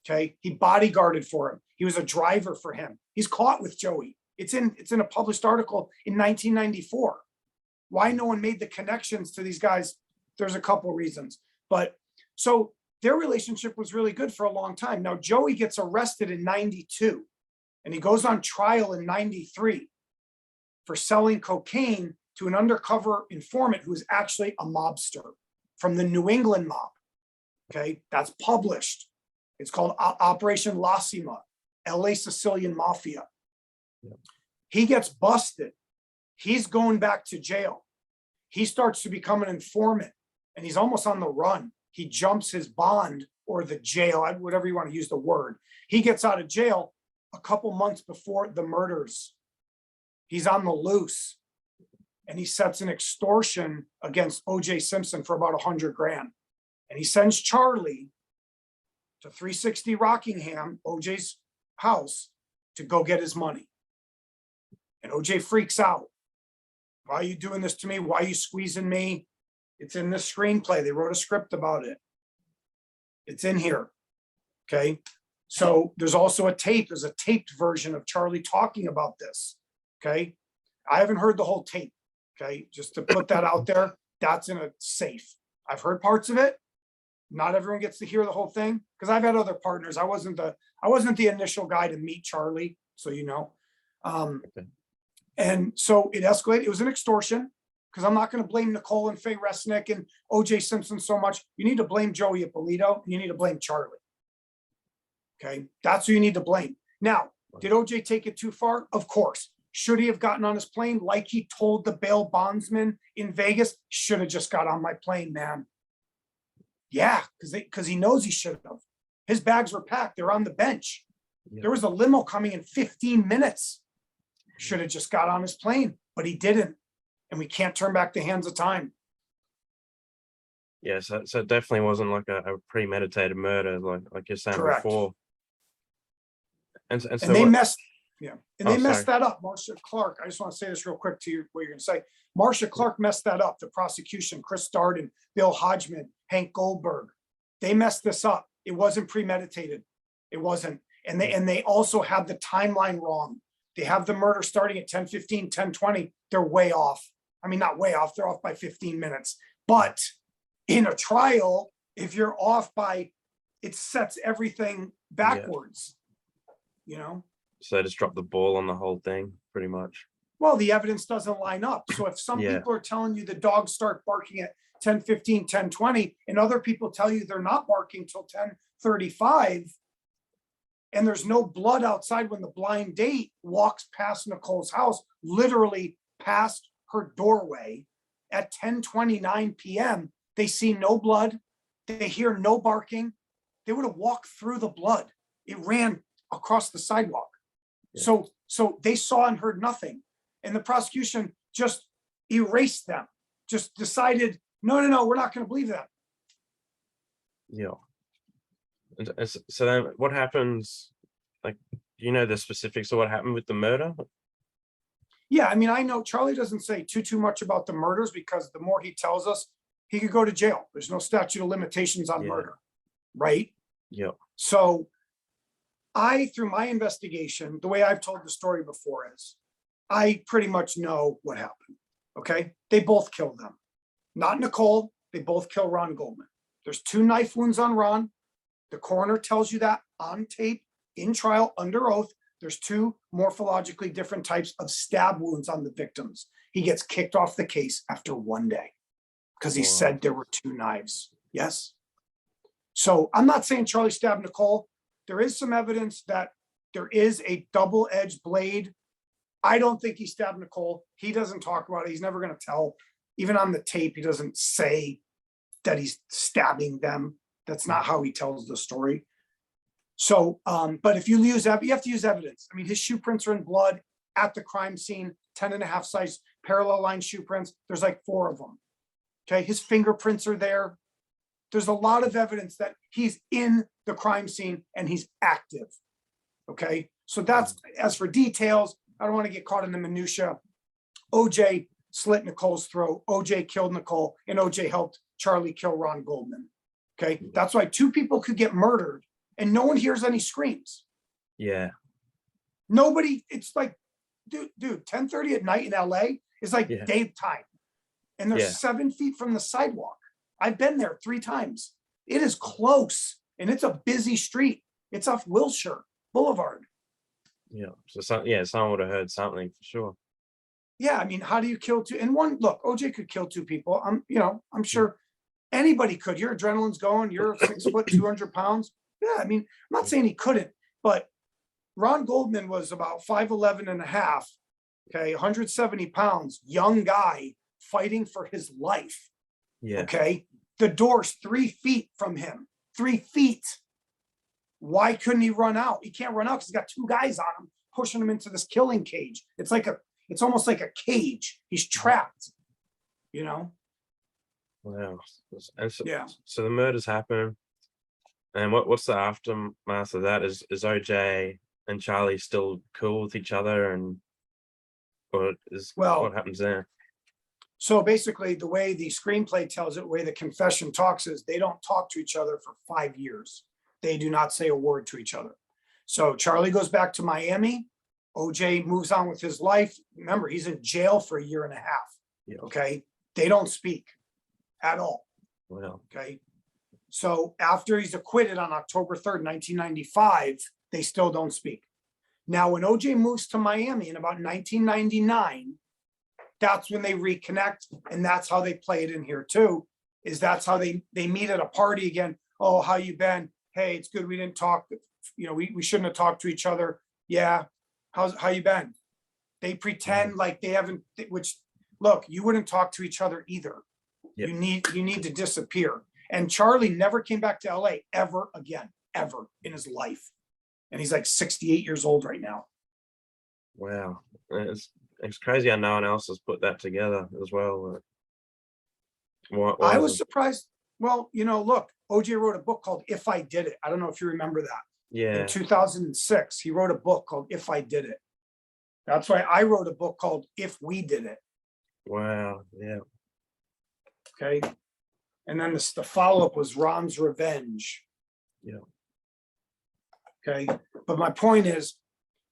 Okay. He bodyguarded for him. He was a driver for him. He's caught with Joey. It's in a published article in 1994. Why no one made the connections to these guys? There's a couple reasons, but so their relationship was really good for a long time. Now, Joey gets arrested in 92 and he goes on trial in 93 for selling cocaine to an undercover informant who is actually a mobster from the New England mob. Okay. That's published. It's called Operation Lassima, LA Sicilian Mafia. Yep. He gets busted. He's going back to jail. He starts to become an informant and he's almost on the run. He jumps his bond or the jail, whatever you want to use the word. He gets out of jail a couple months before the murders. He's on the loose and he sets an extortion against OJ Simpson for about 100 grand. And he sends Charlie to 360 Rockingham, OJ's house, to go get his money. And OJ freaks out. Why are you doing this to me? Why are you squeezing me? It's in the screenplay. They wrote a script about it. It's in here. Okay. So there's also a tape. There's a taped version of Charlie talking about this. Okay. I haven't heard the whole tape. Okay. Just to put that out there, that's in a safe. I've heard parts of it. Not everyone gets to hear the whole thing because I've had other partners. I wasn't the initial guy to meet Charlie. So, you know, okay. And so it escalated. It was an extortion because I'm not going to blame Nicole and Faye Resnick and OJ Simpson so much. You need to blame Joey Ippolito and you need to blame Charlie. Okay. That's who you need to blame. Now, did OJ take it too far? Of course. Should he have gotten on his plane like he told the bail bondsman in Vegas? Should have just got on my plane, man. Yeah, because he knows he should have. His bags were packed. They're on the bench. Yeah. There was a limo coming in 15 minutes. Should have just got on his plane, but he didn't. And we can't turn back the hands of time. Yeah, so it definitely wasn't like a premeditated murder, like you're saying. Correct. Before. And so they messed, yeah, and they messed that up. Marcia Clark, I just want to say this real quick to you, what you're going to say. Marcia Clark messed that up. The prosecution, Chris Todd and Bill Hodgman, Hank Goldberg, they messed this up. It wasn't premeditated. It wasn't. And they also have the timeline wrong. They have the murder starting at 10:15, 10:20. They're way off. I mean, not way off. They're off by 15 minutes. But in a trial, if you're off by, it sets everything backwards, you know? So they just dropped the ball on the whole thing, pretty much. Well, the evidence doesn't line up. So if some people are telling you the dogs start barking at 10:15, 10:20, and other people tell you they're not barking till 10:35, and there's no blood outside when the blind date walks past Nicole's house, literally past her doorway at 10:29 p.m., they see no blood. They hear no barking. They would have walked through the blood. It ran across the sidewalk. Yeah. So they saw and heard nothing. And the prosecution just erased them, just decided, no, we're not going to believe that. Yeah. So then what happens, like, do you know the specifics of what happened with the murder? Yeah, I mean, I know Charlie doesn't say too much about the murders because the more he tells us, he could go to jail. There's no statute of limitations on murder, right? Yeah. So through my investigation, the way I've told the story before is, I pretty much know what happened, okay? They both killed them. Not Nicole, they both kill Ron Goldman. There's 2 knife wounds on Ron. The coroner tells you that on tape, in trial, under oath. There's 2 morphologically different types of stab wounds on the victims. He gets kicked off the case after 1 day because he said there were 2 knives. Yes. So I'm not saying Charlie stabbed Nicole. There is some evidence that there is a double-edged blade. I don't think he stabbed Nicole. He doesn't talk about it. He's never going to tell. Even on the tape, he doesn't say that he's stabbing them. That's not how he tells the story. So, but if you have to use evidence. I mean, his shoe prints are in blood at the crime scene, 10.5 size parallel line shoe prints. There's like 4 of them. Okay. His fingerprints are there. There's a lot of evidence that he's in the crime scene and he's active. Okay. So that's, as for details, I don't want to get caught in the minutia. OJ slit Nicole's throat. OJ killed Nicole and OJ helped Charlie kill Ron Goldman. Okay. That's why 2 people could get murdered and no one hears any screams. Yeah. Nobody, it's like, dude, 10:30 at night in LA is like Yeah. daytime. And they're Yeah. 7 feet from the sidewalk. I've been there 3 times. It is close and it's a busy street. It's off Wilshire Boulevard. Yeah. So someone would have heard something for sure. Yeah, I mean, how do you kill two? And one, look, OJ could kill 2 people. I'm sure anybody could. Your adrenaline's going. You're 6 foot, 200 pounds. Yeah, I mean, I'm not saying he couldn't, but Ron Goldman was about 5'11 and a half. Okay, 170 pounds, young guy fighting for his life. Yeah. Okay, the door's 3 feet from him. 3 feet. Why couldn't he run out? He can't run out because he's got 2 guys on him pushing him into this killing cage. It's almost like a cage. He's trapped. You know. Wow. And so, Yeah. so the murders happen, and what's the aftermath of that? Is OJ and Charlie still cool with each other, and what happens there? So basically, the way the screenplay tells it, the way the confession talks is they don't talk to each other for 5 years. They do not say a word to each other. So Charlie goes back to Miami. OJ moves on with his life. Remember, he's in jail for 1.5 years. Yeah. Okay. They don't speak at all. Wow. Okay. So after he's acquitted on October 3rd, 1995, they still don't speak. Now, when OJ moves to Miami in about 1999, that's when they reconnect. And that's how they play it in here too, is that's how they meet at a party again. Oh, how you been? Hey, it's good. We didn't talk. We shouldn't have talked to each other. Yeah. How you been? They pretend like they haven't, which look, you wouldn't talk to each other either. Yep. You need to disappear. And Charlie never came back to LA ever again, ever in his life. And he's like 68 years old right now. Wow. It's crazy how no one else has put that together as well. I was surprised. Well, look, OJ wrote a book called If I Did It. I don't know if you remember that. Yeah. In 2006, he wrote a book called If I Did It. That's why I wrote a book called If We Did It. Wow. Yeah. Okay. And then the follow-up was Ron's Revenge. Yeah. Okay. But my point is,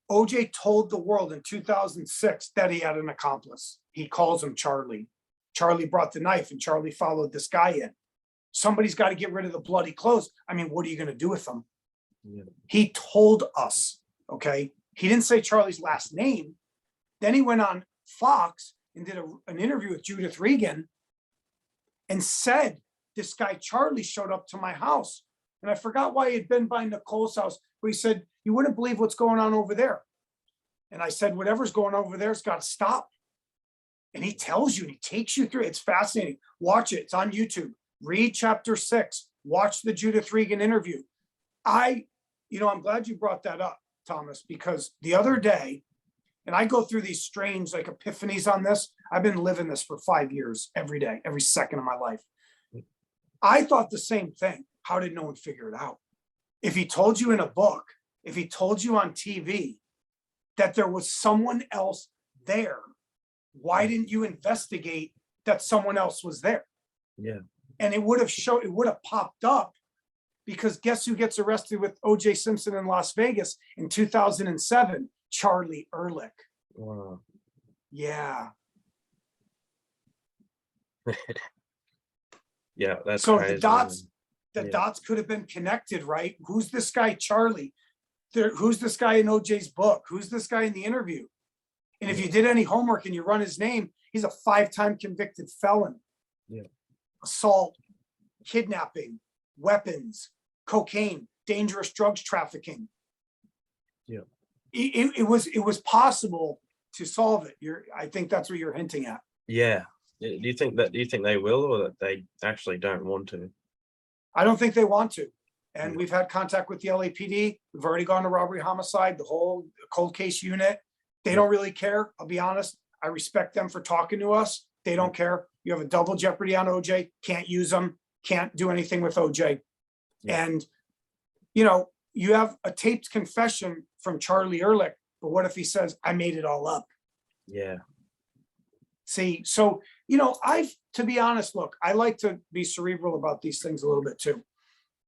OJ told the world in 2006 that he had an accomplice. He calls him Charlie. Charlie brought the knife and Charlie followed this guy in. Somebody's got to get rid of the bloody clothes. I mean, what are you going to do with them? Yeah. He told us, okay? He didn't say Charlie's last name. Then he went on Fox and did an interview with Judith Regan and said, this guy Charlie showed up to my house. And I forgot why he had been by Nicole's house, but he said, you wouldn't believe what's going on over there. And I said, whatever's going over there's got to stop. And he tells you, and he takes you through. It's fascinating. Watch it. It's on YouTube. Read chapter 6. Watch the Judith Regan interview. I'm glad you brought that up, Thomas, because the other day, and I go through these strange like epiphanies on this. I've been living this for 5 years, every day, every second of my life. I thought the same thing. How did no one figure it out? If he told you in a book, if he told you on TV that there was someone else there, why didn't you investigate that someone else was there? Yeah. And it would have popped up, because guess who gets arrested with OJ Simpson in Las Vegas in 2007? Charlie Ehrlich. Wow. Yeah. Yeah, that's so crazy. the dots could have been connected, right? Who's this guy, Charlie? Who's this guy in OJ's book? Who's this guy in the interview? And if you did any homework and you run his name, he's a 5-time convicted felon. Yeah. Assault, kidnapping, weapons, cocaine, dangerous drugs trafficking. Yeah. It was possible to solve it. I think that's what you're hinting at. Yeah. Do you think they will, or that they actually don't want to? I don't think they want to. And we've had contact with the LAPD. We've already gone to robbery homicide, the whole cold case unit. They don't really care. I'll be honest. I respect them for talking to us. They don't care. You have a double jeopardy on OJ. Can't use them. Can't do anything with OJ. Yeah. And, you have a taped confession from Charlie Ehrlich, but what if he says, I made it all up? Yeah. See, so, to be honest, look, I like to be cerebral about these things a little bit too.